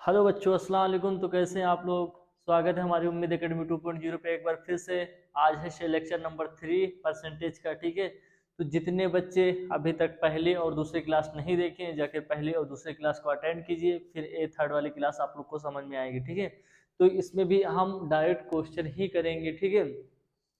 Hello बच्चों, अस्सलाम वालेकुम। तो कैसे हैं आप लोग? स्वागत है हमारी उम्मीद एकेडमी 2.0 पे एक बार फिर से। आज है लेक्चर नंबर 3 परसेंटेज का। ठीक है, तो जितने बच्चे अभी तक पहली और दूसरी क्लास नहीं देखे हैं, जाके पहली और दूसरी क्लास को अटेंड कीजिए, फिर थर्ड वाली क्लास आप लोग को समझ में आएगी। ठीक है, तो इसमें भी हम डायरेक्ट क्वेश्चन ही करेंगे। ठीक है,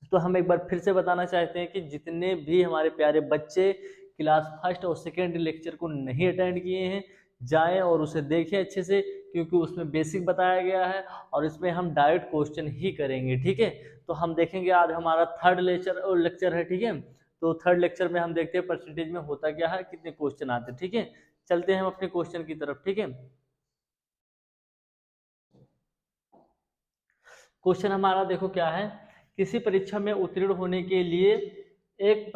तो हम एक बार फिर से बताना चाहते हैं कि जितने भी हमारे प्यारे बच्चे क्लास फर्स्ट और सेकेंड लेक्चर को नहीं अटेंड किए हैं, जाएं और उसे देखें अच्छे से, क्योंकि उसमें बेसिक बताया गया है और इसमें हम डायरेक्ट क्वेश्चन ही करेंगे। ठीक है, तो हम देखेंगे आज हमारा थर्ड लेक्चर है। ठीक है, तो थर्ड लेक्चर में हम देखते हैं परसेंटेज में होता क्या है, कितने क्वेश्चन आते हैं। ठीक है, चलते हैं हम अपने क्वेश्चन की तरफ। ठीक है, क्वेश्चन हमारा देखो क्या है। किसी परीक्षा में उत्तीर्ण होने के लिए एक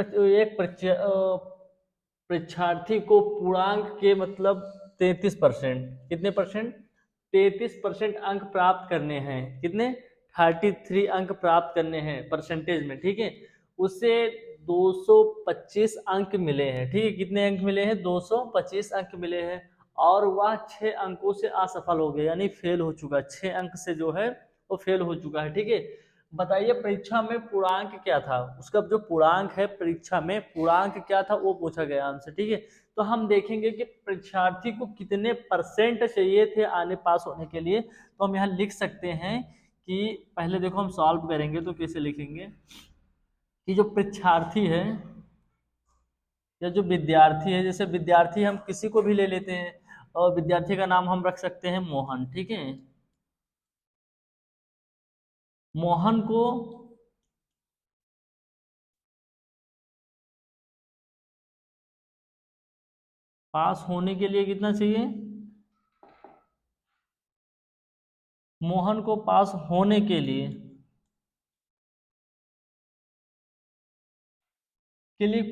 परीक्षार्थी को पूर्णांक के मतलब 33%, कितने परसेंट, 33% अंक प्राप्त करने हैं। कितने? 33 अंक प्राप्त करने हैं परसेंटेज में। ठीक है, उसे 225 अंक मिले हैं। ठीक है, कितने अंक मिले हैं? 225 अंक मिले हैं और वह 6 अंकों से असफल हो गया, यानी फेल हो चुका। 6 अंक से जो है वो फेल हो चुका है। ठीक है, बताइए परीक्षा में पूर्णांक क्या था उसका। जो पूर्णांक है परीक्षा में पूर्णांक क्या था वो पूछा गया हमसे। ठीक है, तो हम देखेंगे कि परीक्षार्थी को कितने परसेंट चाहिए थे आने पास होने के लिए। तो हम यहाँ लिख सकते हैं कि पहले देखो हम सॉल्व करेंगे तो कैसे लिखेंगे कि जो परीक्षार्थी है या जो विद्यार्थी है, जैसे विद्यार्थी हम किसी को भी ले लेते हैं और विद्यार्थी का नाम हम रख सकते हैं मोहन। ठीक है, मोहन को पास होने के लिए कितना चाहिए? मोहन को पास होने के लिए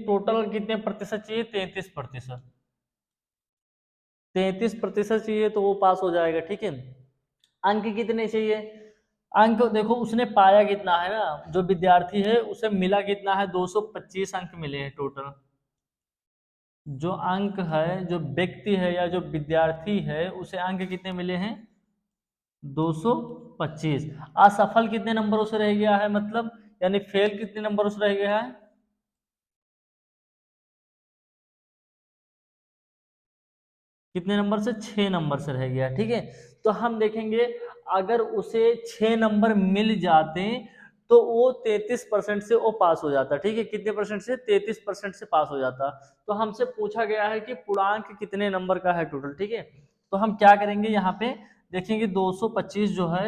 टोटल कितने प्रतिशत चाहिए? 33%। 33% चाहिए तो वो पास हो जाएगा। ठीक है, अंक कितने चाहिए? अंक देखो उसने पाया कितना है ना, जो विद्यार्थी है उसे मिला कितना है? 225 अंक मिले हैं टोटल। जो अंक है, जो व्यक्ति है या जो विद्यार्थी है उसे अंक कितने मिले हैं? 225। असफल कितने नंबरों से रह गया है, मतलब यानी फेल कितने नंबरों से रह गया है? कितने नंबर से? 6 नंबर से रह गया। ठीक है, तो हम देखेंगे अगर उसे 6 नंबर मिल जाते तो वो 33% से वो पास हो जाता। ठीक है, कितने परसेंट से? 33% से पास हो जाता। तो हमसे पूछा गया है कि पूर्णांक कितने नंबर का है टोटल। ठीक है, तो हम क्या करेंगे यहाँ पे देखेंगे 225 जो है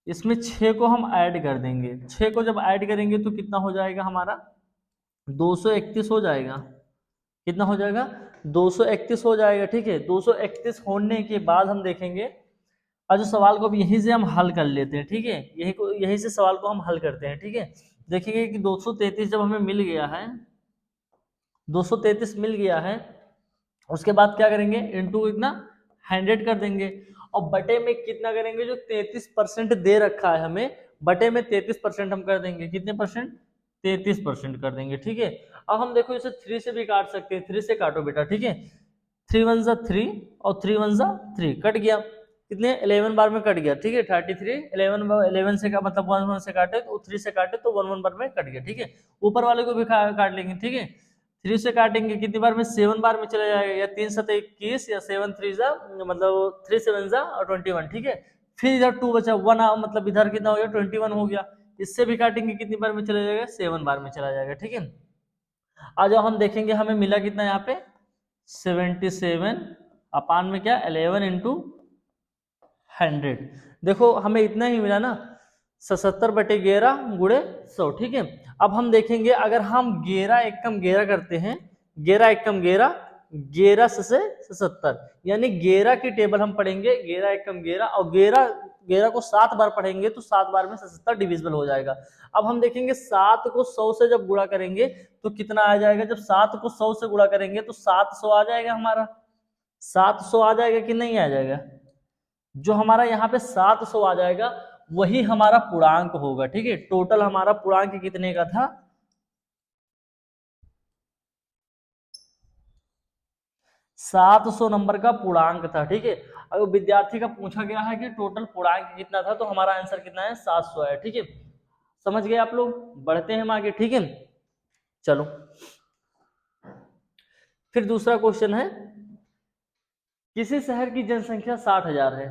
इसमें 6 को हम ऐड कर देंगे। 6 को जब ऐड करेंगे तो कितना हो जाएगा हमारा? 231 हो जाएगा। कितना हो जाएगा? 231 हो जाएगा। ठीक है, 231 होने के बाद हम देखेंगे और जो सवाल को अब यहीं से हम हल कर लेते हैं। ठीक है, यहीं से सवाल को हम हल करते हैं। ठीक है, देखेंगे कि 233 जब हमें मिल गया है, 233 मिल गया है, उसके बाद क्या करेंगे? इंटू कितना? 100 कर देंगे और बटे में कितना करेंगे? जो 33% दे रखा है हमें, बटे में 33% हम कर देंगे। कितने परसेंट? 33% कर देंगे। ठीक है, अब हम देखो इसे 3 से भी काट सकते हैं। 3 से काटो बेटा। ठीक है, 3 वन जा 3 और 3 वन जा 3, कट गया। कितने? 11 बार में कट गया। ठीक है, 33 11 से का मतलब 1 से काटे तो 3 से काटे तो 1 बार में कट गया। ठीक है, ऊपर वाले को भी काट लेंगे। ठीक है, 3 से काटेंगे कितनी बार में? 7 बार में चला जाएगा, या 3 7 21 या 7 3 जा मतलब 3 7 जा और 21। ठीक है, फिर इधर 2 बचा 1, मतलब इधर कितना हो गया? 21 हो गया। इससे भी काटेंगे कितनी बार में चला जाएगा? 7 बार में चला जाएगा। ठीक है, आ जाओ हम देखेंगे हमें मिला कितना यहाँ पे? 77 अपान में क्या? 11 इंटू 100। देखो हमें इतना ही मिला ना, 77/11 गुणे 100। ठीक है, अब हम देखेंगे अगर हम 11 करते हैं, 11 11 से 77, यानी 11 की टेबल हम पढ़ेंगे 11 और 11 को 7 बार पढ़ेंगे तो 7 बार में 77 डिविजिबल हो जाएगा। अब हम देखेंगे 7 को 100 से जब गुणा करेंगे तो कितना आ जाएगा? जब 7 को 100 से गुणा करेंगे तो 700 आ जाएगा हमारा। 700 आ जाएगा कि नहीं आ जाएगा? जो हमारा यहाँ पे 700 आ जाएगा वही हमारा पूर्णांक होगा। ठीक है, टोटल हमारा पूर्णांक कितने का था? 700 नंबर का पूर्णांक था, ठीक है। अगर विद्यार्थी का पूछा गया है कि टोटल पूर्णांक कितना था, तो हमारा आंसर कितना है, 700 है, ठीक है। समझ गए आप लोग, बढ़ते हैं हम आगे, ठीक है। चलो फिर दूसरा क्वेश्चन है, किसी शहर की जनसंख्या 60,000 है।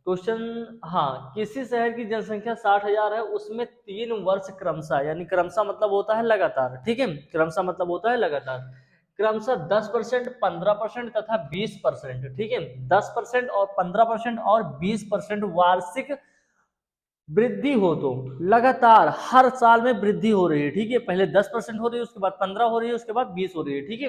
क्वेश्चन, हाँ, किसी शहर की जनसंख्या 60,000 है, उसमें 3 वर्ष क्रमशः, यानी क्रमशः मतलब होता है लगातार, ठीक है, क्रमशः मतलब होता है लगातार, क्रमशः 10%, 15% तथा 20%, ठीक है, 10% और 15% और 20% वार्षिक वृद्धि हो, तो लगातार हर साल में वृद्धि हो रही है, ठीक है। पहले 10% हो रही है, उसके बाद 15 हो रही है, उसके बाद 20 हो रही है, ठीक है।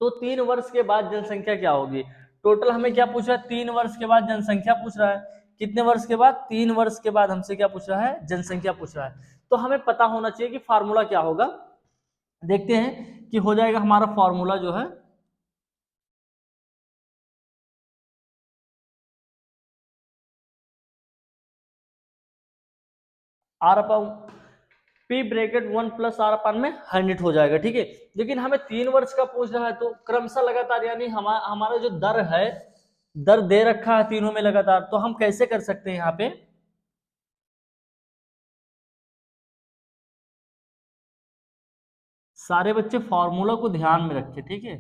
तो 3 वर्ष के बाद जनसंख्या क्या होगी। टोटल हमें क्या पूछ रहा है, 3 वर्ष के बाद जनसंख्या पूछ रहा है। कितने वर्ष के बाद, 3 वर्ष के बाद हमसे क्या पूछ रहा है, जनसंख्या पूछ रहा है। तो हमें पता होना चाहिए कि फार्मूला क्या होगा। देखते हैं कि हो जाएगा हमारा फार्मूला जो है, R upon P bracket 1 plus R upon में 100 हो जाएगा, ठीक है। लेकिन हमें 3 वर्ष का पूछ रहा है, तो क्रमशः लगातार, यानी हमारा जो दर है, दर दे रखा है तीनों में लगातार, तो हम कैसे कर सकते हैं यहाँ पे, सारे बच्चे फॉर्मूला को ध्यान में रखें, ठीक है।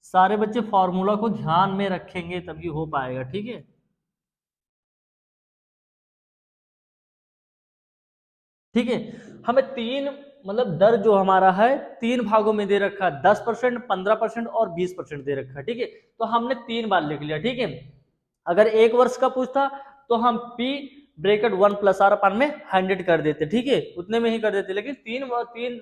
सारे बच्चे फॉर्मूला को ध्यान में रखेंगे तभी हो पाएगा, ठीक है। ठीक है, हमें तीन, मतलब दर जो हमारा है 3 भागों में दे रखा है, 10%, 15% और 20% दे रखा है, ठीक है। तो हमने 3 बार लिख लिया, ठीक है। अगर 1 वर्ष का पूछता तो हम P bracket 1 plus R upon में 100 कर देते, ठीक है, उतने में ही कर देते। लेकिन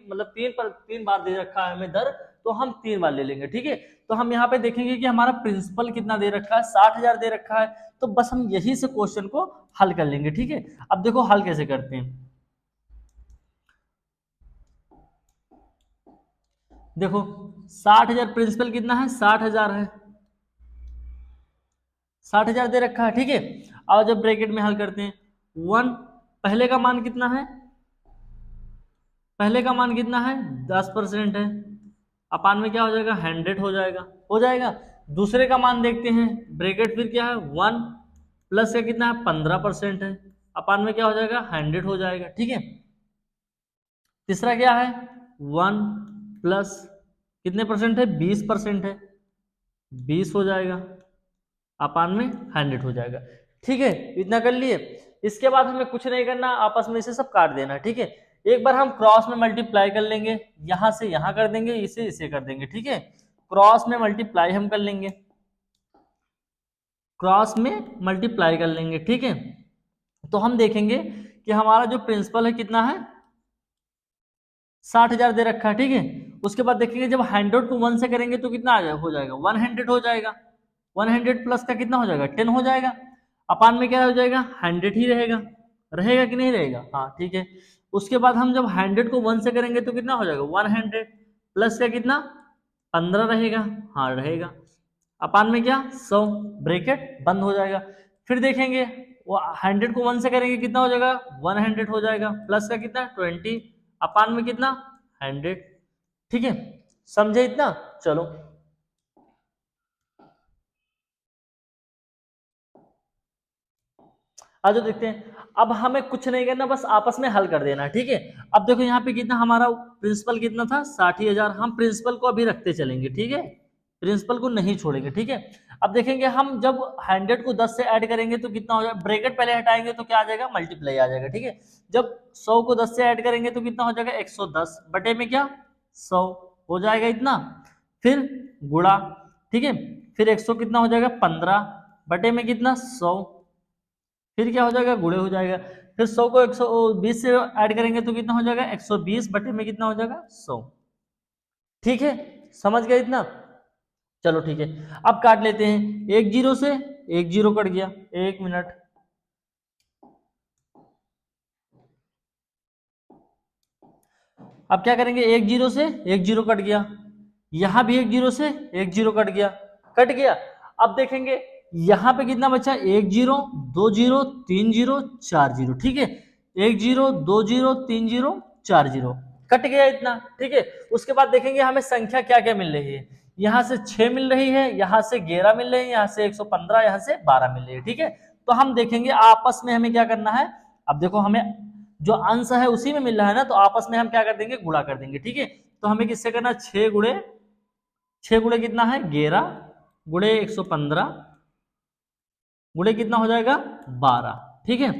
मतलब 3 बार दे रखा है हमें दर, तो हम 3 बार ले लेंगे, ठीक है। तो हम यहाँ पे देखेंगे कि हमारा प्रिंसिपल कितना दे रखा है, 60,000 दे रखा है। तो बस हम यही से क्वेश्चन को हल कर लेंगे, ठीक है। अब देखो हल कैसे करते हैं। देखो 60,000 प्रिंसिपल कितना है, 60,000 है, 60,000 दे रखा है, ठीक है। और जब ब्रैकेट में हल करते हैं, 1, पहले का मान कितना है, पहले का मान कितना है, 10% है, अपान में क्या हो जाएगा, 100 हो जाएगा। दूसरे का मान देखते हैं, ब्रैकेट फिर क्या है, 1 प्लस का कितना है, 15% है, अपान में क्या हो जाएगा, 100 हो जाएगा, ठीक है। तीसरा क्या है, 1 प्लस कितने परसेंट है, 20% है, 20 हो जाएगा, अपान में 100 हो जाएगा, ठीक है। इतना कर लिए। इसके बाद हमें कुछ नहीं करना, आपस में इसे सब काट देना, ठीक है। एक बार हम क्रॉस में मल्टीप्लाई कर लेंगे, यहां से यहां कर देंगे, इसे इसे कर देंगे, ठीक है। क्रॉस में मल्टीप्लाई हम कर लेंगे, क्रॉस में मल्टीप्लाई कर लेंगे, ठीक है। तो हम देखेंगे कि हमारा जो प्रिंसिपल है कितना है, 60,000 दे रखा है, ठीक है। उसके बाद देखेंगे जब 100 को 1 से करेंगे तो कितना आ जाएगा, हो जाएगा 100 हो जाएगा, 100 प्लस का कितना हो जाएगा, 10 हो जाएगा, अपान में क्या हो जाएगा, 100 ही रहेगा, रहेगा कि नहीं रहेगा, हाँ ठीक है। उसके बाद हम जब 100 को 1 से करेंगे तो कितना हो जाएगा, 100 प्लस का कितना, 15 रहेगा, हाँ रहेगा, अपान में क्या, 100, ब्रेकेट बंद हो जाएगा। फिर देखेंगे वो 100 को 1 से करेंगे कितना हो जाएगा, 100 हो जाएगा, प्लस का कितना, 20, अपान में कितना, 100, ठीक है। समझे इतना, चलो आज देखते हैं। अब हमें कुछ नहीं करना, बस आपस में हल कर देना, ठीक है। अब देखो यहाँ पे कितना, हमारा प्रिंसिपल कितना था, 60,000, हम प्रिंसिपल को अभी रखते चलेंगे, ठीक है, प्रिंसिपल को नहीं छोड़ेंगे, ठीक है। अब देखेंगे हम जब 100 को 10 से ऐड करेंगे तो कितना हो जाएगा, ब्रैकेट पहले हटाएंगे तो क्या आ जाएगा, मल्टीप्लाई आ जाएगा, ठीक है। जब 100 को 10 से ऐड करेंगे तो कितना हो जाएगा, 110 बटे में क्या, 100 हो जाएगा इतना, फिर गुणा, ठीक है। फिर 100 कितना हो जाएगा, 15 बटे में कितना, 100, फिर क्या हो जाएगा, गुणे हो जाएगा। फिर 100 को 120 से ऐड करेंगे तो कितना हो जाएगा, 120 बटे में कितना हो जाएगा, 100, ठीक है। समझ गए इतना, चलो ठीक है। अब काट लेते हैं, एक जीरो से एक जीरो कट गया, 1 मिनट, अब क्या करेंगे, एक जीरो से एक जीरो कट गया, यहां भी एक जीरो से एक जीरो कट गया, कट गया। अब देखेंगे यहां पे कितना बचा, 1 जीरो, 2 जीरो, 3 जीरो, 4 जीरो, ठीक है। 1 zero, 2 zero, 3 zero, 4 zero, cut गया इतना, ठीक है। उसके बाद देखेंगे हमें संख्या क्या क्या मिल रही है, यहाँ से 6 मिल रही है, यहाँ से 11 मिल रही है, यहाँ से 115, यहाँ से 12 मिल रही है। ठीक है, तो हम देखेंगे आपस में हमें क्या करना है। अब देखो हमें जो अंश है उसी में मिल रहा है ना, तो आपस में हम क्या कर देंगे, गुणा कर देंगे। ठीक है, तो हमें किससे करना, 6 गुणे कितना है 11 गुणे 115 गुणे कितना हो जाएगा 12। ठीक है,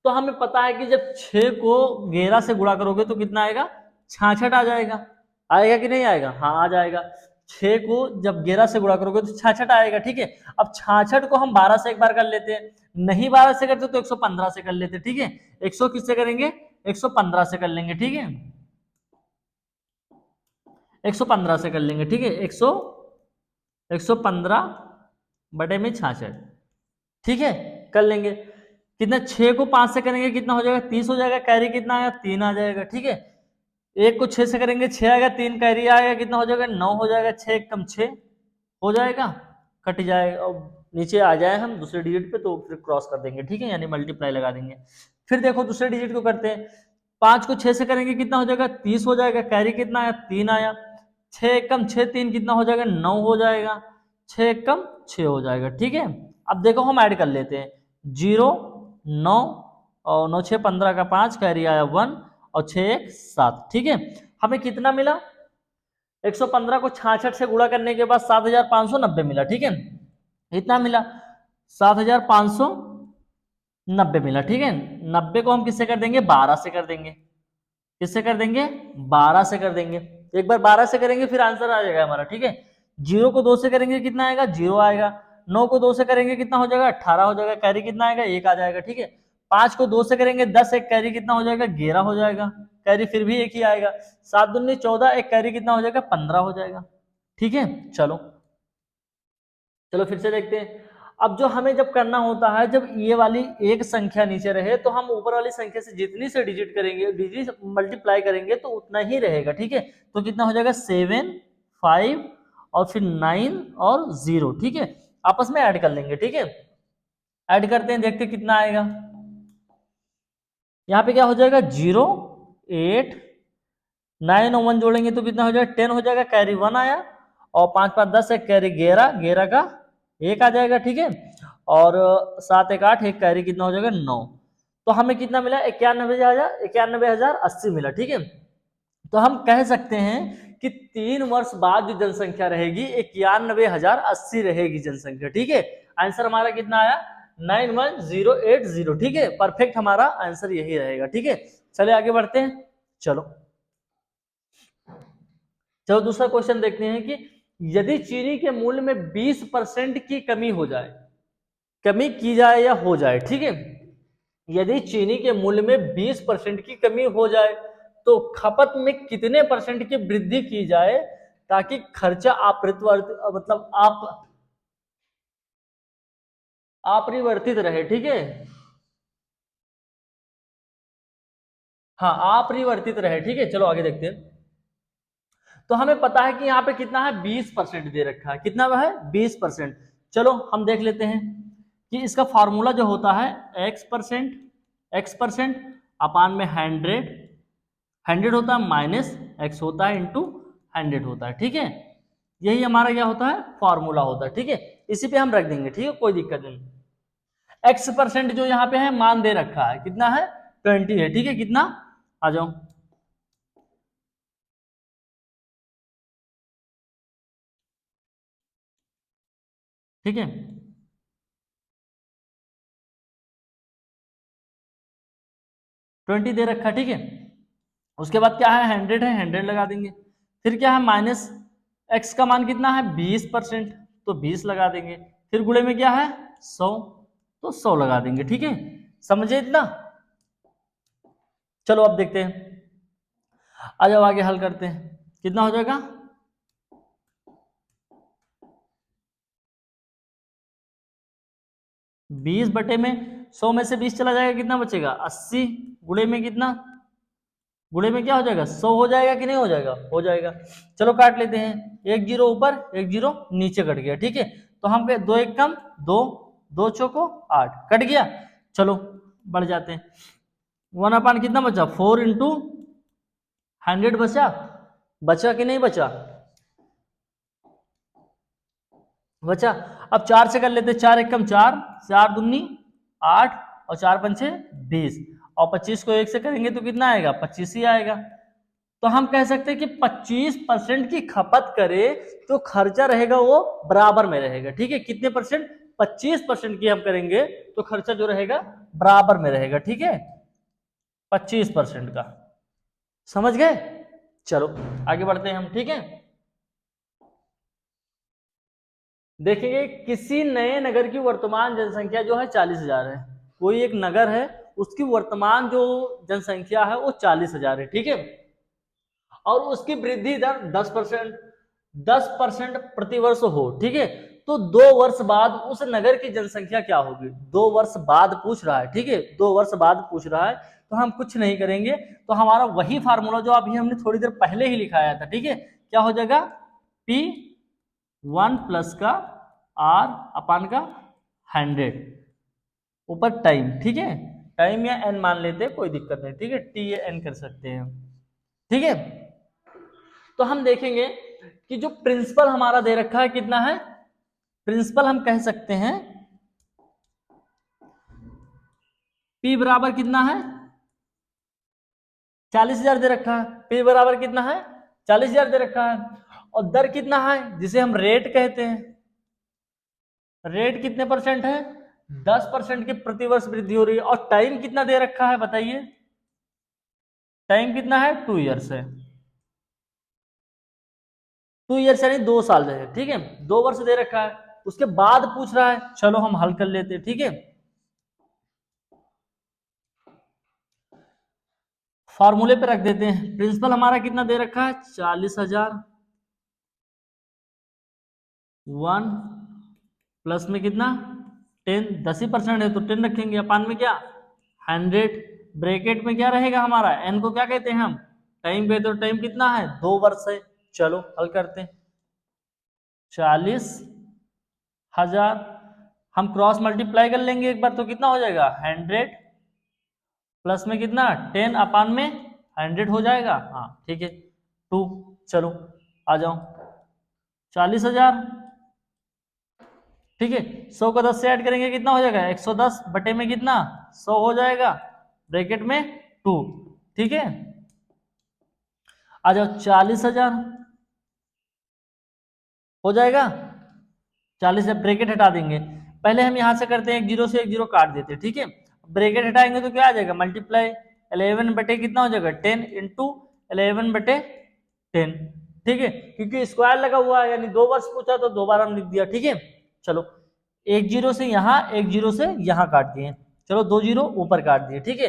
तो हमें पता है कि जब 6 को 11 से गुणा करोगे तो कितना आएगा, 66 आ जाएगा। आएगा कि नहीं आएगा, हाँ आ जाएगा। 6 को जब 11 से गुणा करोगे तो 66 आएगा। ठीक है, अब 66 को हम 12 से एक बार कर लेते हैं, नहीं 12 से करते तो 115 से कर लेते। ठीक है, 100 किससे करेंगे, 115 से कर लेंगे। ठीक है, 115 से कर लेंगे। ठीक है, 115 बटे में 66। ठीक है, कर लेंगे। कितना, 6 को 5 से करेंगे कितना हो जाएगा, 30 हो जाएगा। कैरी कितना आएगा, 3 आ जाएगा। ठीक है, 1 को 6 से करेंगे 6 आएगा, 3 कैरी आएगा, कितना हो जाएगा 9 हो जाएगा। 6 कम 6 हो जाएगा, कट जाएगा और नीचे आ जाए हम दूसरे डिजिट पे तो फिर क्रॉस कर देंगे। ठीक है, यानी मल्टीप्लाई लगा देंगे। फिर देखो दूसरे डिजिट को करते हैं, 5 को 6 से करेंगे कितना हो जाएगा, 30 हो जाएगा। कैरी कितना आया, 3 आया। 6 कम 6 3 कितना हो जाएगा, 9 हो जाएगा। 6 कम 6 हो जाएगा। ठीक है, अब देखो हम ऐड कर लेते हैं, 0 9 और 9 6 15 का 5, कैरी आया 1 और 6 1 7। ठीक है, हमें कितना मिला, 115 को 66 से गुणा करने के बाद 7590 मिला। ठीक है, इतना मिला 7590 मिला। ठीक है, 90 को हम किससे कर देंगे, 12 से कर देंगे। किससे कर देंगे, 12 से कर देंगे। एक बार 12 से करेंगे फिर आंसर आ जाएगा हमारा। ठीक है, 0 को 2 से करेंगे कितना आएगा, 0 आएगा। 9 को 2 से करेंगे कितना हो जाएगा, 18 हो जाएगा। कैरी कितना आएगा, 1 आ जाएगा। ठीक है, 5 को 2 से करेंगे 10, एक कैरी कितना हो जाएगा, 11 हो जाएगा। कैरी फिर भी एक ही आएगा। 7 दूनी 14, एक कैरी कितना हो जाएगा, 15 हो जाएगा। ठीक है, चलो चलो फिर से देखते हैं। अब जो हमें जब करना होता है, जब ये वाली एक संख्या नीचे रहे तो हम ऊपर वाली संख्या से जितनी से डिजिट करेंगे, डिजिट मल्टीप्लाई करेंगे तो उतना ही रहेगा। ठीक है, तो कितना हो जाएगा 7 5 और फिर 9 और 0। ठीक है, आपस में ऐड कर लेंगे। ठीक है, ऐड करते हैं, देखते हैं कितना आएगा। यहाँ पे क्या हो जाएगा, 0 8 9 और 1 जोड़ेंगे तो कितना हो जाएगा, 10 हो जाएगा। कैरी 1 आया और 5 5 10, एक कैरी 11, 11 का 1 आ जाएगा। ठीक है, और 7 1 8, एक कैरी कितना हो जाएगा 9। तो हमें कितना मिला, 91,080 मिला। ठीक है, तो हम कह सकते हैं कि 3 वर्ष बाद जो जनसंख्या रहेगी 91,080 रहेगी जनसंख्या। ठीक है, आंसर हमारा कितना आया, 91080। ठीक है, परफेक्ट हमारा आंसर यही रहेगा। ठीक है, चलिए आगे बढ़ते हैं। चलो चलो दूसरा क्वेश्चन देखते हैं कि यदि चीनी के मूल्य में 20% की कमी हो जाए, कमी की जाए या हो जाए। ठीक है, यदि चीनी के मूल्य में 20% की कमी हो जाए तो खपत में कितने परसेंट की वृद्धि की जाए ताकि खर्चा अपरिवर्तित रहे। ठीक है, हाँ अपरिवर्तित रहे। ठीक है, चलो आगे देखते हैं। तो हमें पता है कि यहाँ पे कितना है, 20% दे रखा है। कितना वह है, 20%। चलो हम देख लेते हैं कि इसका फॉर्मूला जो होता है x% अपान में 100 होता है, माइनस x होता है इंटू 100 होता है। ठीक है, यही हमारा क्या होता है, फॉर्मूला होता है। ठीक है, इसी पे हम रख देंगे। ठीक है, कोई दिक्कत नहीं। x% जो यहाँ पे है मान दे रखा है, कितना है 20 है। ठीक है, कितना, आ जाओ। ठीक है, 20 दे रखा। ठीक है, उसके बाद क्या है, 100 है, 100 लगा देंगे। फिर क्या है, माइनस x का मान कितना है 20%, तो 20 लगा देंगे। फिर गुणे में क्या है 100, तो 100 लगा देंगे। ठीक है, समझे इतना। चलो अब देखते हैं, आ जाओ आगे हल करते हैं। कितना हो जाएगा, 20 बटे में 100 में से 20 चला जाएगा, कितना बचेगा 80। गुणे में कितना, गुणे में क्या हो जाएगा 100 हो जाएगा कि नहीं हो जाएगा, हो जाएगा। चलो काट लेते हैं, एक जीरो ऊपर एक जीरो नीचे कट गया। ठीक है, तो हम कहे 2 1 कम 2, 2 चौको 8 कट गया। चलो बढ़ जाते हैं, 1 अपान कितना बचा 4 इंटू 100 बचा, बचा कि नहीं बचा, बचा। अब 4 से कर लेते, 4 एकम 4, 4 दूनी 8 और 4 पंचे 20, और 25 को 1 से करेंगे तो कितना आएगा, 25 ही आएगा। तो हम कह सकते हैं कि 25% की खपत करे तो खर्चा रहेगा वो बराबर में रहेगा। ठीक है, कितने परसेंट, 25% की हम करेंगे तो खर्चा जो रहेगा बराबर में रहेगा। ठीक है, 25% का, समझ गए। चलो आगे बढ़ते हैं हम। ठीक है, देखेंगे किसी नए नगर की वर्तमान जनसंख्या जो है 40,000 है। कोई एक नगर है, उसकी वर्तमान जो जनसंख्या है वो 40,000 है। ठीक है, और उसकी वृद्धि दर 10%, 10% प्रतिवर्ष हो। ठीक है, तो 2 वर्ष बाद उस नगर की जनसंख्या क्या होगी, 2 वर्ष बाद पूछ रहा है। ठीक है, 2 वर्ष बाद पूछ रहा है, तो हम कुछ नहीं करेंगे, तो हमारा वही फार्मूला जो अभी हमने थोड़ी देर पहले ही लिखाया था। ठीक है, क्या हो जाएगा, P1 प्लस का R अपान का 100 ऊपर टाइम। ठीक है, टाइम या n मान लेते हैं, कोई दिक्कत नहीं। ठीक है, T या n कर सकते हैं। ठीक है, तो हम देखेंगे कि जो प्रिंसिपल हमारा दे रखा है कितना है, प्रिंसिपल हम कह सकते हैं P बराबर कितना है, 40,000 दे रखा है। P बराबर कितना है, 40,000 दे रखा है। और दर कितना है, जिसे हम रेट कहते हैं, रेट कितने परसेंट है, 10% की प्रतिवर्ष वृद्धि हो रही है। और टाइम कितना दे रखा है बताइए, टाइम कितना है, 2 ईयर्स है। 2 ईयर्स यानी 2 साल है। ठीक है, 2 वर्ष दे रखा है, उसके बाद पूछ रहा है। चलो हम हल कर लेते हैं। ठीक है, फॉर्मूले पे रख देते हैं। प्रिंसिपल हमारा कितना दे रखा है, 40,000, 1 प्लस में कितना 10, 10% है तो 10 रखेंगे, अपान में क्या 100, ब्रैकेट में क्या रहेगा हमारा, एन को क्या कहते हैं हम, टाइम कहते हैं। टाइम कितना है, 2 वर्ष है। चलो हल करते हैं। 40,000 हम क्रॉस मल्टीप्लाई कर लेंगे एक बार, तो कितना हो जाएगा 100 प्लस में कितना 10 अपान में 100 हो जाएगा। हाँ ठीक है, 2। चलो आ जाओ, 40,000। ठीक है, 100 को 10 से ऐड करेंगे कितना हो जाएगा, 110 बटे में कितना 100 हो जाएगा, ब्रैकेट में 2। ठीक है, आ जाओ 40,000 हो जाएगा। 40 से ब्रैकेट हटा देंगे, पहले हम यहां से करते हैं, एक जीरो से एक जीरो काट देते हैं। ठीक है, ब्रैकेट हटाएंगे तो क्या आ जाएगा, मल्टीप्लाई 11 बटे कितना हो जाएगा 10 इंटू 11 बटे 10। ठीक है, क्योंकि स्क्वायर लगा हुआ है, यानी 2 वर्ष पूछा तो 2 बार हम लिख दिया। ठीक है, चलो एक जीरो से यहाँ, एक जीरो से यहाँ काट दिए, चलो 2 जीरो ऊपर काट दिए। ठीक है,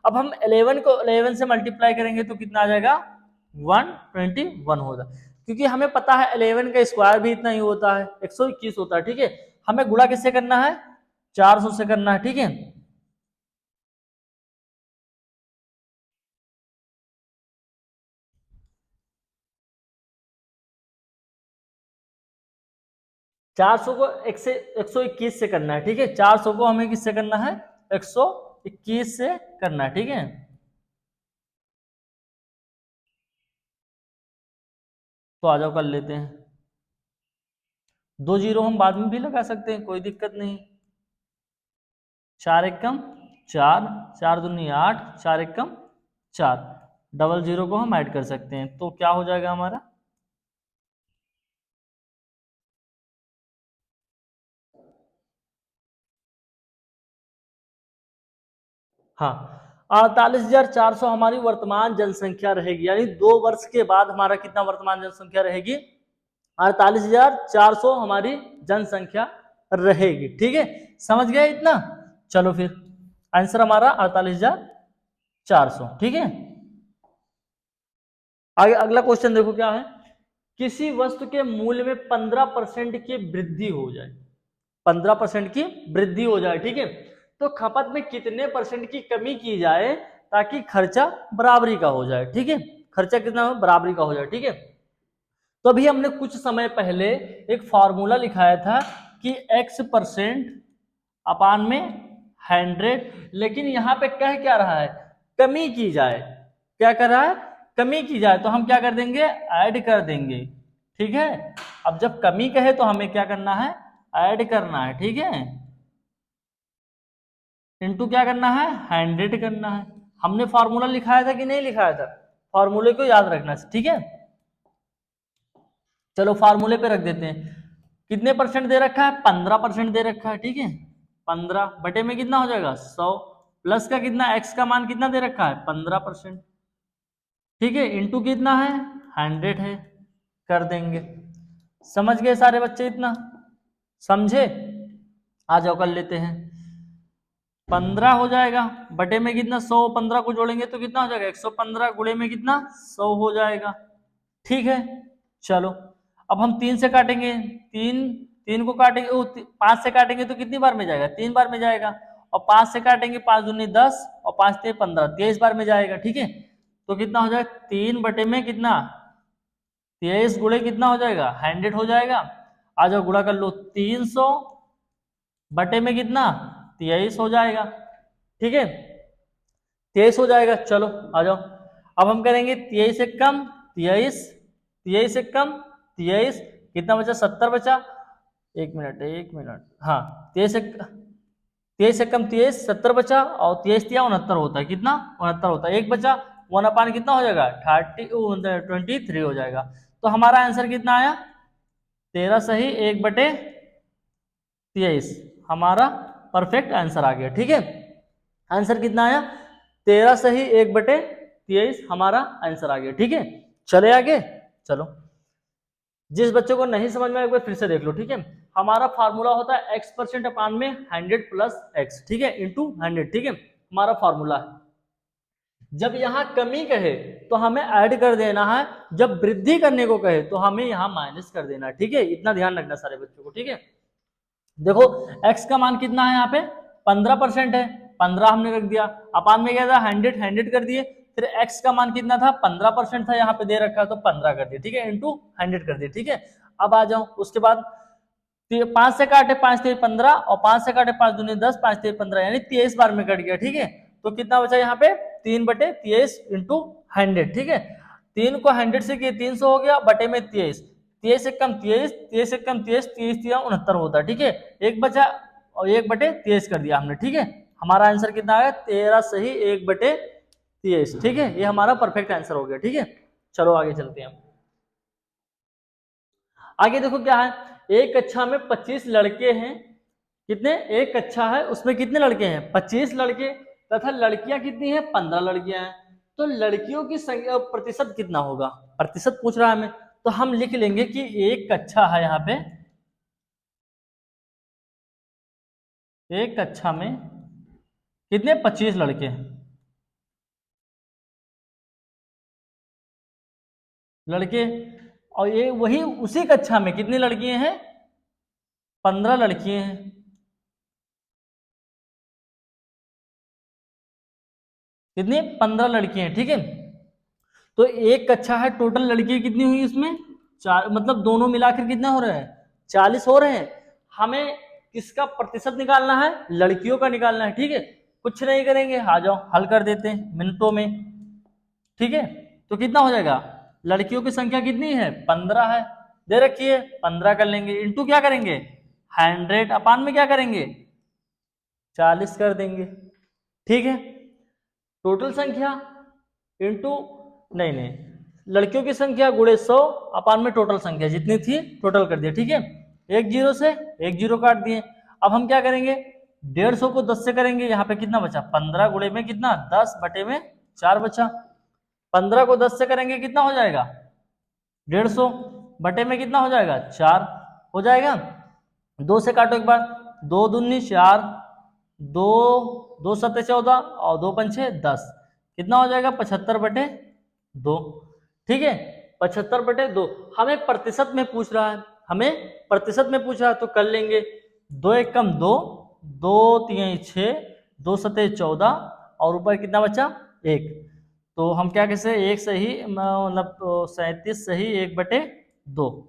अब हम 11 को 11 से मल्टीप्लाई करेंगे तो कितना आ जाएगा 121 होगा, क्योंकि हमें पता है 11 का स्क्वायर भी इतना ही होता है, 121 होता है। ठीक है, हमें गुणा किससे करना है, 400 से करना है। ठीक है, चार सौ को 121 से करना है। ठीक है, 400 को हमें किससे करना है, 121 से करना है। ठीक है, तो आ जाओ कर लेते हैं। 2 जीरो हम बाद में भी लगा सकते हैं, कोई दिक्कत नहीं। 4 एकम 4, 4 दूनी 8, 4 एकम 4, डबल जीरो को हम ऐड कर सकते हैं, तो क्या हो जाएगा हमारा, हाँ 48,400 हमारी वर्तमान जनसंख्या रहेगी। यानी 2 वर्ष के बाद हमारा कितना वर्तमान जनसंख्या रहेगी, 48,400 हमारी जनसंख्या रहेगी। ठीक है, समझ गए इतना। चलो फिर आंसर हमारा 48,400। ठीक है, आगे अगला क्वेश्चन देखो क्या है, किसी वस्तु के मूल्य में 15% की वृद्धि हो जाए, 15% की वृद्धि हो जाए। ठीक है, तो खपत में कितने परसेंट की कमी की जाए ताकि खर्चा बराबरी का हो जाए। ठीक है, खर्चा कितना हो, बराबरी का हो जाए। ठीक है, तो अभी हमने कुछ समय पहले एक फॉर्मूला लिखाया था कि x% अपान में 100, लेकिन यहां पे कह क्या रहा है, कमी की जाए, क्या कर रहा है, कमी की जाए, तो हम क्या कर देंगे, ऐड कर देंगे। ठीक है, अब जब कमी कहे तो हमें क्या करना है, ऐड करना है, ठीक है, इनटू क्या करना है, 100 करना है। हमने फॉर्मूला लिखाया था कि नहीं लिखाया था, फॉर्मूले को याद रखना, ठीक है। चलो फार्मूले पे रख देते हैं, कितने परसेंट दे रखा है, 15% दे रखा है, ठीक है। 15 बटे में कितना हो जाएगा 100, प्लस का कितना, एक्स का मान कितना दे रखा है 15%, ठीक है, इंटू कितना है 100 है, कर देंगे। समझ गए सारे बच्चे, इतना समझे, आ जाओ कर लेते हैं। 15 हो जाएगा बटे में कितना 100, 15 को जोड़ेंगे तो कितना हो जाएगा 115, गुणे में कितना 100 हो जाएगा, ठीक है। चलो अब हम 3 से काटेंगे, तीन तीन को काटेंगे, 5 से काटेंगे तो कितनी बार में जाएगा, 3 बार में जाएगा, और 5 से काटेंगे 5 दूनी 10 और 5 ते 15, 23 बार में जाएगा, ठीक है। तो कितना हो जाएगा 3 बटे में कितना 23 गुणे कितना हो जाएगा 100 हो जाएगा। आ जाओ गुणा कर लो, 300 बटे में कितना 23 हो जाएगा, ठीक है, 23 हो जाएगा। चलो आ जाओ, अब हम करेंगे 23 से कम 23, 23 से कम 23, कितना बचा 70 बचा, एक मिनट, हाँ 23 से कम 23, 70 बचा, और 23 दिया 69 होता है, कितना 69 होता है, एक बचा 1/, कितना हो जाएगा 23 हो जाएगा। तो हमारा आंसर कितना आया 13 सही 1/23, हमारा परफेक्ट आंसर आ गया, ठीक है। आंसर कितना आया 13 सही 1/23, हमारा आंसर आ गया, ठीक है। चले आगे, चलो जिस बच्चे को नहीं समझ में एक बार फिर से देख लो, ठीक है। हमारा फार्मूला होता है x% अपान में 100 प्लस x, ठीक है, इंटू 100, ठीक है, हमारा फार्मूला है। जब यहाँ कमी कहे तो हमें ऐड कर देना है, जब वृद्धि करने को कहे तो हमें यहाँ माइनस कर देना है, ठीक है, इतना ध्यान रखना सारे बच्चों को, ठीक है। देखो x का मान कितना है, यहाँ पे 15% है, 15 हमने रख दिया, अपान में क्या था 100 कर दिए, फिर x का मान कितना था 15% था, यहाँ पे दे रखा है तो 15 कर दिया, ठीक है, इंटू 100 कर दिया, ठीक है। अब आ जाओ उसके बाद 5 से काटे 5 ते 15, और 5 से काटे 5 दूनी 10, 5 ते 15, यानी 23 बार में कट गया, ठीक है। तो कितना बचा यहाँ पे 3/23 इंटू 100, ठीक है। 3 को 100 से किए 300 हो गया, बटे में 23, 23 से कम 23, 23 से कम 23, 23 दिया 69 होता है, ठीक है, एक बचा और 1/23 कर दिया हमने, ठीक है। हमारा आंसर कितना आया 13 सही 1/23, ठीक है, ये हमारा परफेक्ट आंसर हो गया, ठीक है। चलो आगे चलते हैं। आगे देखो क्या है, एक कक्षा में 25 लड़के हैं, कितने, एक कक्षा है उसमें कितने लड़के हैं 25 लड़के, तथा लड़कियां कितनी हैं 15 लड़कियां हैं। तो लड़कियों की संख्या प्रतिशत कितना होगा, प्रतिशत पूछ रहा है हमें, तो हम लिख लेंगे कि एक कक्षा है, यहाँ पे एक कक्षा में कितने 25 लड़के हैं, लड़के, और ये वही उसी कक्षा में कितनी लड़कियां हैं 15 लड़कियां हैं, कितनी 15 लड़कियां हैं, ठीक है। तो एक कक्षा है, टोटल लड़कियां कितनी हुई इसमें 4, मतलब दोनों मिलाकर कितने हो रहे हैं 40 हो रहे हैं। हमें किसका प्रतिशत निकालना है, लड़कियों का निकालना है, ठीक है। कुछ नहीं करेंगे, आ जाओ हल कर देते हैं मिनटों में, ठीक है। तो कितना हो जाएगा, लड़कियों की संख्या कितनी है 15 है, दे रखी है, 15 कर लेंगे, इंटू क्या करेंगे 100, अपान में क्या करेंगे 40 कर देंगे, ठीक है। टोटल संख्या इंटू, नहीं, लड़कियों की संख्या गुणे 100, अपान में टोटल संख्या जितनी थी टोटल कर दिया, ठीक है। एक जीरो से एक जीरो काट दिए। अब हम क्या करेंगे 150 को 10 से करेंगे, यहाँ पे कितना बचा 15 गुणे में कितना 10 बटे में 4 बचा, 15 को 10 से करेंगे कितना हो जाएगा 150, बटे में कितना हो जाएगा 4 हो जाएगा। 2 से काटो एक बार, 2 दूनी 4, 2 2 सत्ते 14 और 2 पंछे 10, कितना हो जाएगा 75/2, ठीक है, 75/2। हमें प्रतिशत में पूछ रहा है, हमें प्रतिशत में पूछ रहा है, तो कर लेंगे 2 एक कम 2, 2 3 6, 2 सत्ते 14, और ऊपर कितना बचा 1, तो हम क्या कैसे एक सही मतलब 37 सही 1/2,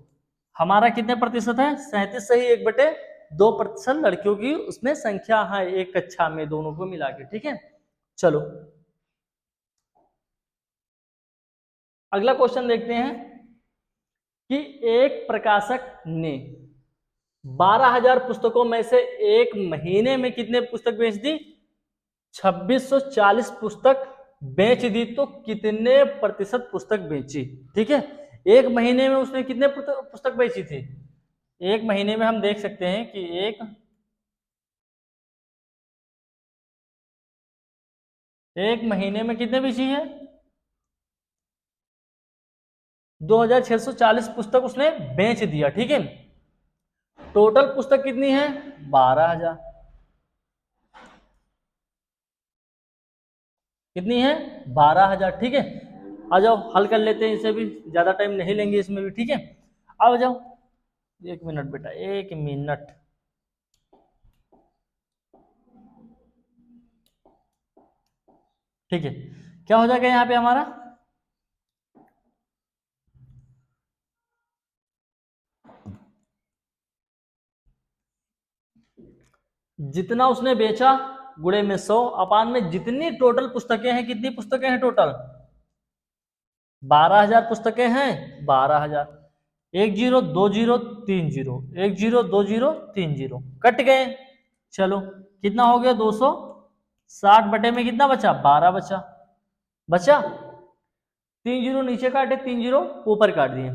हमारा कितने प्रतिशत है 37 सही 1/2% लड़कियों की उसमें संख्या है एक कक्षा में, दोनों को मिला के, ठीक है। चलो अगला क्वेश्चन देखते हैं कि एक प्रकाशक ने 12,000 पुस्तकों में से एक महीने में कितने पुस्तक बेच दी? 2640 पुस्तक बेच दी। तो कितने प्रतिशत पुस्तक बेची? ठीक है, एक महीने में उसने कितने पुस्तक बेची थी? एक महीने में हम देख सकते हैं कि एक महीने में कितने बेची है? 2640 पुस्तक उसने बेच दिया। ठीक है, टोटल पुस्तक कितनी है? 12,000। कितनी है? 12,000। ठीक है, आ जाओ हल कर लेते हैं इसे भी, ज्यादा टाइम नहीं लेंगे इसमें भी। ठीक है, आ जाओ। एक मिनट बेटा, एक मिनट। ठीक है, क्या हो जाएगा यहाँ पे हमारा? जितना उसने बेचा गुणे में 100 अपान में जितनी टोटल पुस्तकें हैं। कितनी पुस्तकें हैं टोटल? 12,000 पुस्तकें हैं। 12,000। 10 20 30, 10 20 30 कट गए। चलो कितना हो गया? 260 बटे में कितना बचा? 12 बचा। बचा 3 जीरो नीचे काटे, 3 जीरो ऊपर काट दिए।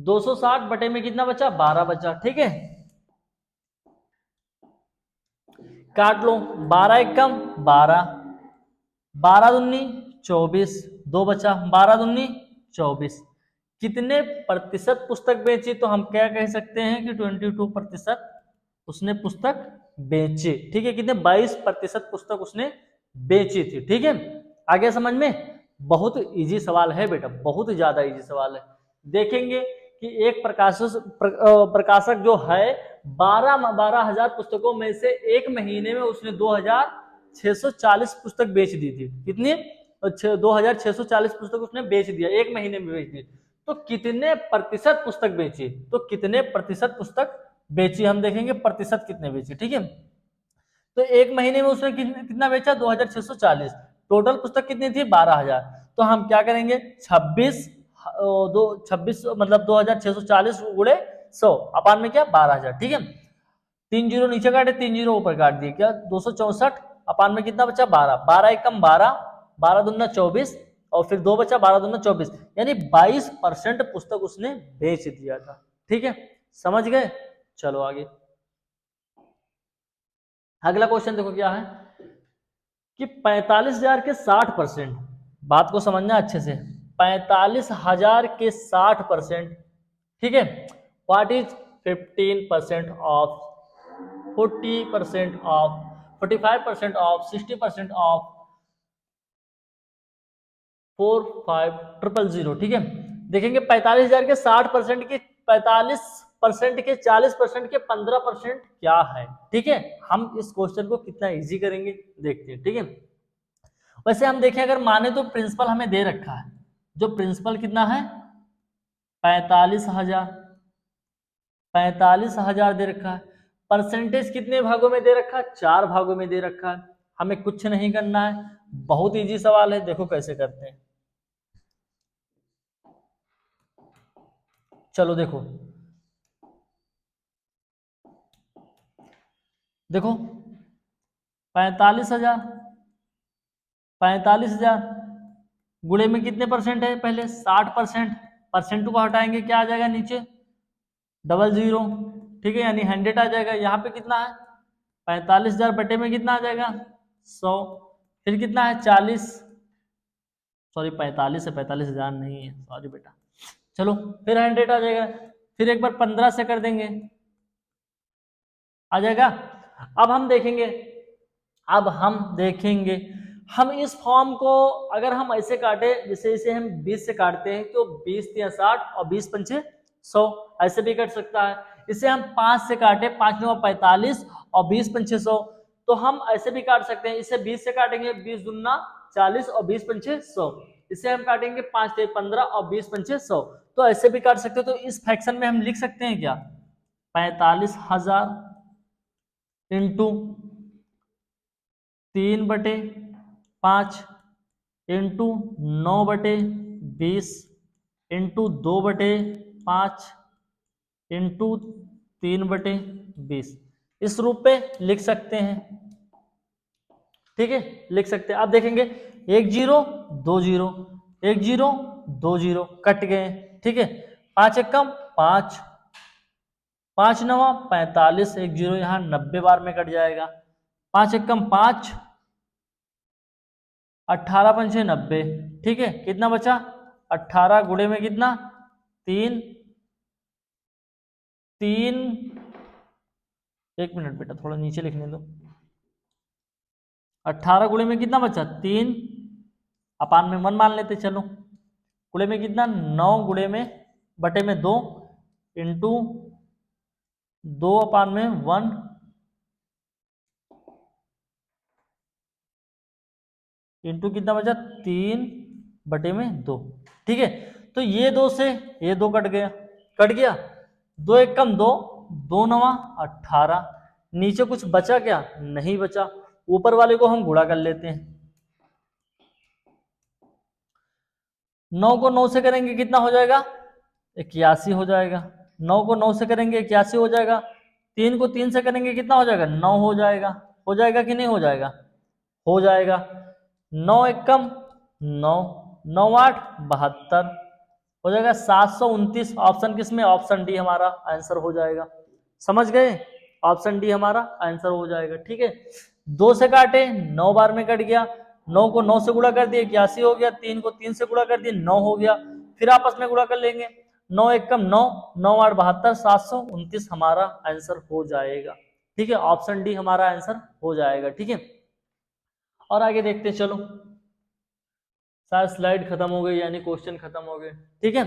260 बटे में कितना बचा? 12 बचा। ठीक है, काट लो। 12 एक कम 12, 12 दूनी 24, 2 बचा। 12 दूनी 24। कितने प्रतिशत पुस्तक बेची? तो हम क्या कह सकते हैं कि 22% उसने पुस्तक बेची। ठीक है, कितने? 22% पुस्तक उसने बेची थी। ठीक है, आगे समझ में? बहुत इजी सवाल है बेटा, बहुत ज्यादा इजी सवाल है। देखेंगे कि एक प्रकाशक जो है 12,000 पुस्तकों में से एक महीने में उसने 2,640 पुस्तक बेच दी थी। कितनी? 2,640 पुस्तक उसने बेच दिया, एक महीने में बेच दी। तो कितने प्रतिशत पुस्तक बेची? तो कितने प्रतिशत पुस्तक बेची हम देखेंगे, प्रतिशत कितने बेची। ठीक है, तो एक महीने में उसने कितना बेचा? 2,640। टोटल पुस्तक कितनी थी? 12,000। तो हम क्या करेंगे? 26 मतलब 2,640 गुणे 100 अपान में क्या? 12,000। ठीक है, 3 जीरो नीचे काटे, 3 जीरो ऊपर काट दिए। क्या? 264 अपान में कितना बचा? 12। 12 एक कम 12, 12 दूना 24 और फिर 2 बचा। 12 दूना 24, यानी 22% पुस्तक उसने बेच दिया था। ठीक है, समझ गए? चलो आगे अगला क्वेश्चन देखो क्या है कि 45,000 के 60%, बात को समझना अच्छे से। 45,000 के 60%, ठीक है, what is 15% of, 40% of, 45% of, 60% of, 4500। ठीक है, देखेंगे 45,000 के 60% के 45% के 40% के 15% क्या है। ठीक है, हम इस क्वेश्चन को कितना इजी करेंगे देखते हैं। ठीक है, वैसे हम देखें अगर माने तो प्रिंसिपल हमें दे रखा है, जो प्रिंसिपल कितना है? 45,000। 45,000 दे रखा है। परसेंटेज कितने भागों में दे रखा है? 4 भागों में दे रखा है। हमें कुछ नहीं करना है, बहुत इजी सवाल है। देखो कैसे करते हैं। चलो देखो, देखो 45,000, 45,000 गुणे में कितने परसेंट है? पहले 60%। परसेंट को हटाएंगे क्या आ जाएगा नीचे? 00। ठीक है, यानी 100 आ जाएगा। यहाँ पे कितना है? 45,000 बटे में कितना आ जाएगा? 100। फिर कितना है? 40, सॉरी 45 है, 45,000 नहीं है, सॉरी बेटा। चलो फिर 100 आ जाएगा। फिर एक बार 15 से कर देंगे, आ जाएगा। अब हम देखेंगे, अब हम देखेंगे हम इस फॉर्म को अगर हम ऐसे काटे, जैसे इसे हम 20 से काटते हैं तो 20 या 60 और 20 पंचे 100, ऐसे भी कट सकता है। इसे हम 5 से काटे, 5 9 45 और 20 पंचे 100, तो हम ऐसे भी काट सकते हैं। इसे 20 से काटेंगे, 20 दूना 40 और 20 पंचे 100। इसे हम काटेंगे 5 से 15 और 20 पंचे 100, तो ऐसे भी काट सकते हो। तो इस फ्रैक्शन में हम लिख सकते हैं क्या? 45,000 इंटू 3/5 इंटू 9/20 इंटू 2/20 5 इंटू 3/20 इस रूप पे लिख सकते हैं। ठीक है, लिख सकते हैं। आप देखेंगे 1 0 2 0 1 0 2 0 कट गए। ठीक है, 5 एकम 5 5 9 45 1 0 यहाँ 90 बार में कट जाएगा। 5 एकम 5 18 पंचे 90। ठीक है, कितना बचा 18 गुणे में कितना 3 3 1 मिनट बेटा थोड़ा नीचे लिखने दो। 18 गुणे में कितना बचा 3 अपान में 1 मान लेते चलो। गुणे में कितना 9 गुणे में बटे में 2 इंटू 2 अपान में 1 इंटू कितना बचा 3 बटे में 2। ठीक है, तो ये 2 से ये 2 कट गया 2 एकम 2 2 9 18। नीचे कुछ बचा क्या नहीं बचा, ऊपर वाले को हम गुणा कर लेते हैं। 9 को 9 से करेंगे कितना हो जाएगा 81 हो जाएगा। 9 को 9 से करेंगे 81 हो जाएगा। 3 को 3 से करेंगे कितना हो जाएगा 9 हो जाएगा कि नहीं हो जाएगा, हो जाएगा। 9 एकम 9 9 8 72 हो जाएगा 729। ऑप्शन किस में, ऑप्शन डी हमारा आंसर हो जाएगा। समझ गए, ऑप्शन डी हमारा आंसर हो जाएगा। ठीक है, 2 से काटे 9 बार में कट गया। 9 को 9 से गुणा कर दिए 81 हो गया। 3 को 3 से गुणा कर दिए 9 हो गया। फिर आपस में गुणा कर लेंगे 9 एकम 9 9 8 72 729 हमारा आंसर हो जाएगा। ठीक है, ऑप्शन डी हमारा आंसर हो जाएगा। ठीक है, और आगे देखते हैं। चलो सारी स्लाइड खत्म हो गई यानी क्वेश्चन खत्म हो गए। ठीक है,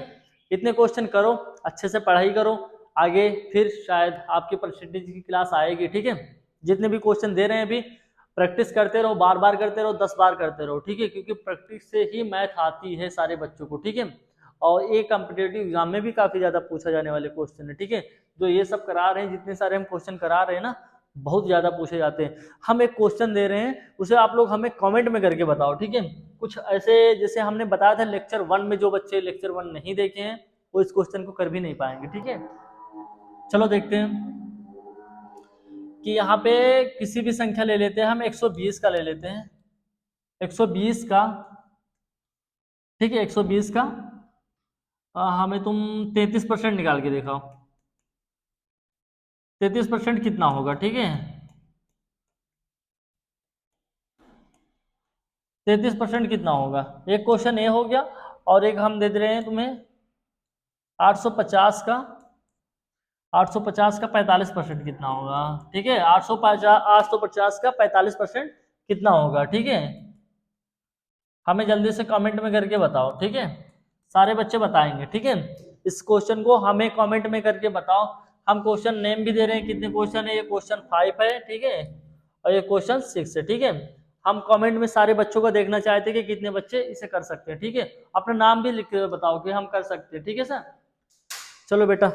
इतने क्वेश्चन करो, अच्छे से पढ़ाई करो, आगे फिर शायद आपकी परसेंटेज की क्लास आएगी। ठीक है, जितने भी क्वेश्चन दे रहे हैं अभी प्रैक्टिस करते रहो, बार बार करते रहो, 10 बार करते रहो। ठीक है, क्योंकि प्रैक्टिस से ही मैथ आती है सारे बच्चों को। ठीक है, और ये कॉम्पिटेटिव एग्जाम में भी काफी ज्यादा पूछा जाने वाले क्वेश्चन है। ठीक है, जो ये सब करा रहे हैं, जितने सारे हम क्वेश्चन करा रहे हैं ना, बहुत ज्यादा पूछे जाते हैं। हम एक क्वेश्चन दे रहे हैं, उसे आप लोग हमें कमेंट में करके बताओ। ठीक है, कुछ ऐसे जैसे हमने बताया था लेक्चर 1 में, जो बच्चे लेक्चर 1 नहीं देखे हैं वो इस क्वेश्चन को कर भी नहीं पाएंगे। ठीक है, चलो देखते हैं कि यहाँ पे किसी भी संख्या ले लेते हैं हम। 120 का ले लेते हैं, 120 का। ठीक है, 120 का हमें तुम 33% निकाल के दिखाओ। 33% कितना होगा। ठीक है, 33% कितना होगा। एक क्वेश्चन ये हो गया, और एक हम दे रहे हैं तुम्हें 850 का 45% कितना होगा। ठीक है, 850 का 45% कितना होगा। ठीक है, हमें जल्दी से कमेंट में करके बताओ। ठीक है, सारे बच्चे बताएंगे। ठीक है, इस क्वेश्चन को हमें कमेंट में करके बताओ। हम क्वेश्चन नेम भी दे रहे हैं, कितने क्वेश्चन है। ये क्वेश्चन 5 है। ठीक है, और ये क्वेश्चन 6 है। ठीक है, हम कमेंट में सारे बच्चों को देखना चाहते हैं कि कितने बच्चे इसे कर सकते हैं। ठीक है, अपना नाम भी लिख के बताओ कि हम कर सकते हैं। ठीक है सर, चलो बेटा